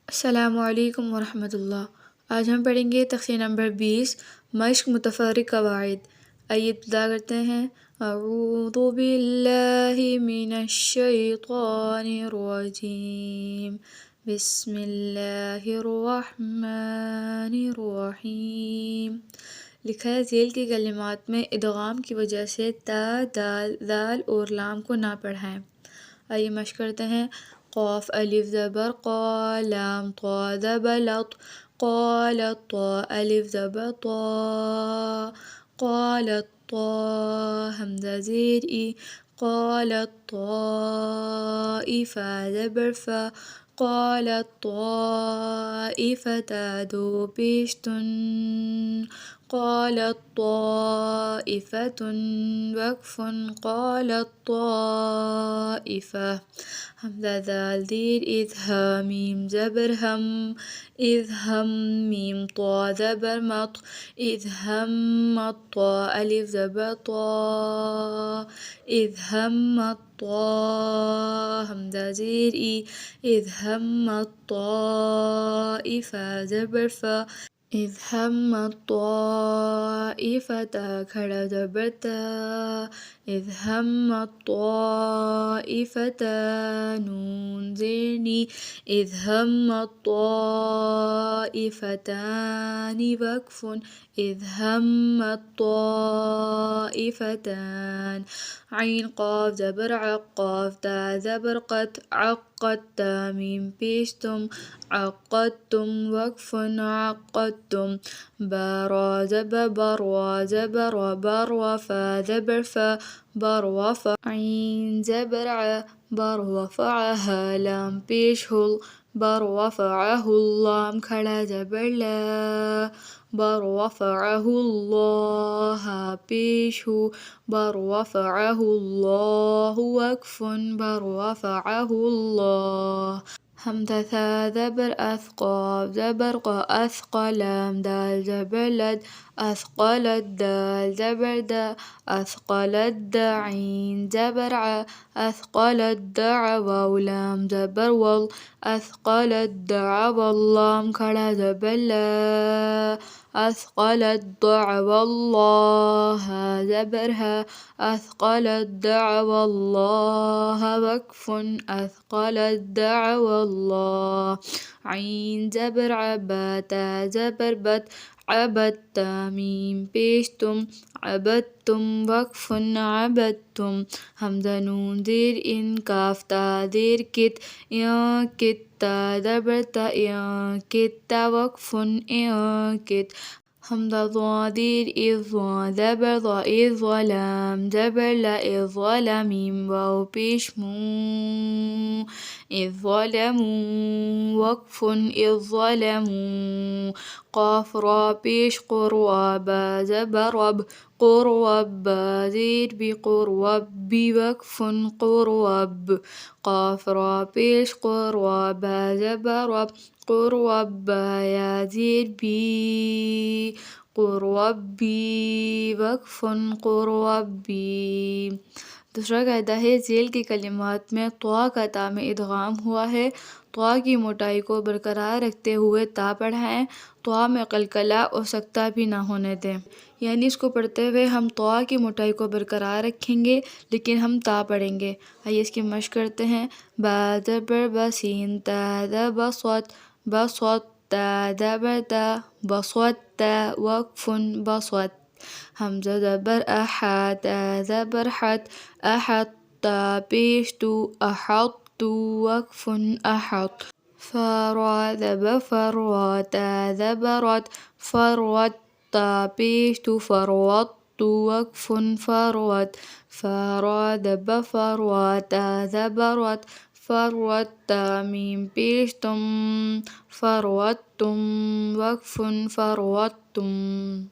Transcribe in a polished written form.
السلام علیکم ورحمۃ اللہ۔ آج ہم پڑھیں گے تقسیم نمبر 20 مشق متفرق قواعد۔ آئیے ابتدا کرتے ہیں۔ اعوذ باللہ من الشیطان الرجیم، بسم اللہ الرحمن الرحیم۔ لکھا ہے ذیل کی کلمات میں ادغام کی وجہ سے تا، دال، ذال اور لام کو نہ پڑھائیں۔ آئیے مشق کرتے ہیں۔ قاف الف زبر قا، لام طا زبر لط، قالت طا الف زبر طا، قالت طا حمزہ زیر ای، قالت طائفہ زبر فا، قالت طائفة دو پیش تن، قالت طائفة وقف، قالت طائفة حمزہ ذال زیر اذ میم زبر ہم، اذ ہم میم طا زبر مط، اذ همت طا الف زبر طا، اذ همت طا حمزہ زیر ای، اذ همت طائفہ زبر فا، اذ همت طائفة کھڑا زبر تا، اذ همت طائفة نون زیر نی، اذ همت طائفتان وقف، اذ همت طائفتان عین قاف زبر عق، قاف تا زبر قط، عقدت میم پیش تم، عقدتم وقف، عقدتم با را زبر بر، وا زبر و بر وفا زبر فا، بر وفا عین زبر ع، بر وفعها لام پیش ہل، بر وفعہ اللام کھڑا زبر لا، بر وفعہ اللہ پیش ہو، بر وفعہ اللہ وقف، بر وفعہ اللہ حمزہ ثا زبر اث، قاف زبر قا، اثقل لام دال زبر لد، اثقلت دال زبر دا، اثقلت دا عین زبر ع، اثقلت دع واو لام زبر ول، اثقلت دعو اللام کھڑا زبر لا، اثقلت دعو اللہ زبر ها، اثقلت دعو اللہ وقف، اثقلت دعو اللہ عین زبر ع، با تا زبر بت، عبدت میم پیش تم، عبدتم وقف، عبدتم حمزہ نون زیر ان، کاف تا زیر کت، کت تا زبر تا، کت وقف، کت حمزہ ضا زیر اذ، ضا زبر ضا، اذ ظلام زبر لا، اذ ظلمیم واو پیش مو، اذ ظلموا وقف، اذ ظلموا قاف را پیش قر، وابا زبر رب، قروب با زیر بی، قروب وقف، قروب قاف را پیش قر، وابا زبر رب، قروب یا زیر بی، قروبی وقف، قروبی۔ دوسرا قاعدہ ہے ذیل کی کلمات میں طا کا تا میں ادغام ہوا ہے، طا کی موٹائی کو برقرار رکھتے ہوئے تا پڑھائیں، طا میں قلقلہ اور سکتہ بھی نہ ہونے دیں۔ یعنی اس کو پڑھتے ہوئے ہم طا کی موٹائی کو برقرار رکھیں گے لیکن ہم تا پڑھیں گے۔ آئیے اس کی مشق کرتے ہیں۔ با زبر با سین، تا زبر صوت، بصوت تا زبر تا، بصوت وقف، بصوت حمزہ زبر احا، تا زبر حت، احط تا پیش تو، احط وقف، احط فا را زبر فر، را تا زبر رت، فروت تا پیش تو، فروت وقف، فروت فا را زبر فر، وا تا زبر رت، فروت تا میم پیش تم، فروتتم وقف، فروتتم